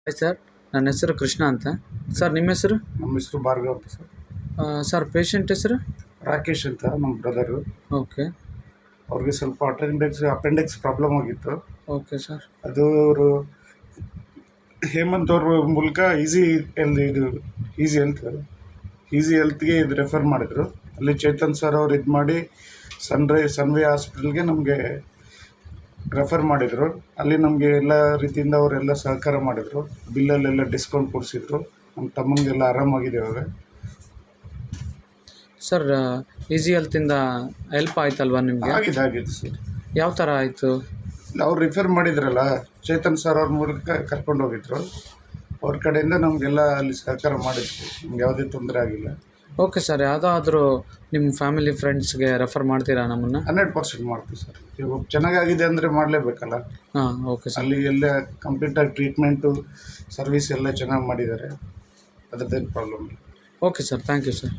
Hi sir, ನನ್ನ ಹೆಸರು ಕೃಷ್ಣ ಅಂತ. ಸರ್ ನಿಮ್ಮ ಹೆಸರು? ನಮ್ಮ ಹೆಸರು ಭಾರ್ಗವ್ ಅಂತ ಸರ್. ಸರ್ ಪೇಷಂಟ್ ಹೆಸರು? ರಾಕೇಶ್ ಅಂತ ನಮ್ಮ ಬ್ರದರು. ಓಕೆ. ಅವ್ರಿಗೆ ಸ್ವಲ್ಪ ಅಪೆಂಡಿಕ್ಸ್ ಪ್ರಾಬ್ಲಮ್ ಆಗಿತ್ತು. Okay sir. ಅದು ಅವರು ಹೇಮಂತ್ ಅವ್ರ ಮೂಲಕ ಈಸಿ ಹೆಲ್ತ್ಗೆ ಇದು ರೆಫರ್ ಮಾಡಿದರು. ಅಲ್ಲಿ ಚೇತನ್ ಸರ್ ಅವ್ರು ಇದು ಮಾಡಿ ಸನ್ವೇ ಹಾಸ್ಪಿಟಲ್ಗೆ ನಮಗೆ ರೆಫರ್ ಮಾಡಿದರು. ಅಲ್ಲಿ ನಮಗೆ ಎಲ್ಲ ರೀತಿಯಿಂದ ಅವರೆಲ್ಲ ಸಹಕಾರ ಮಾಡಿದರು. ಬಿಲ್ಲಲ್ಲೆಲ್ಲ ಡಿಸ್ಕೌಂಟ್ ಕೊಡಿಸಿದ್ರು. ನಮ್ಮ ತಮ್ಮನಿಗೆಲ್ಲ ಆರಾಮಾಗಿದೆ ಇವಾಗ. ಸರ್ ಈಸಿ ಹೆಲ್ತಿಂದ ಹೆಲ್ಪ್ ಆಯ್ತಲ್ವಾ ನಿಮಗೆ? ಆಗಿದೆ ಸರ್. ಯಾವ ಥರ ಆಯಿತು? ಅವ್ರು ರಿಫರ್ ಮಾಡಿದ್ರಲ್ಲ, ಚೇತನ್ ಸರ್ ಅವ್ರ ಮೂಲಕ ಕರ್ಕೊಂಡು ಹೋಗಿದ್ರು. ಅವ್ರ ಕಡೆಯಿಂದ ನಮಗೆಲ್ಲ ಅಲ್ಲಿ ಸಹಕಾರ ಮಾಡಿದ್ರು. ನಮ್ಗೆ ಯಾವುದೇ ತೊಂದರೆ ಆಗಿಲ್ಲ. ಓಕೆ ಸರ್, ಯಾವುದಾದ್ರೂ ನಿಮ್ಮ ಫ್ಯಾಮಿಲಿ ಫ್ರೆಂಡ್ಸ್ಗೆ ರೆಫರ್ ಮಾಡ್ತೀರಾ ನಮ್ಮನ್ನು? 100% ಮಾಡ್ತೀವಿ ಸರ್. ಇವಾಗ ಚೆನ್ನಾಗಾಗಿದೆ ಅಂದರೆ ಮಾಡಲೇಬೇಕಲ್ಲ. ಹಾಂ, ಓಕೆ ಸರ್. ಅಲ್ಲಿ ಎಲ್ಲ ಕಂಪ್ಲೀಟಾಗಿ ಟ್ರೀಟ್ಮೆಂಟು ಸರ್ವಿಸ್ ಎಲ್ಲ ಚೆನ್ನಾಗಿ ಮಾಡಿದ್ದಾರೆ. ಅದ್ರದ್ದೇನು ಪ್ರಾಬ್ಲಮ್ ಇಲ್ಲ. Okay sir, thank you sir.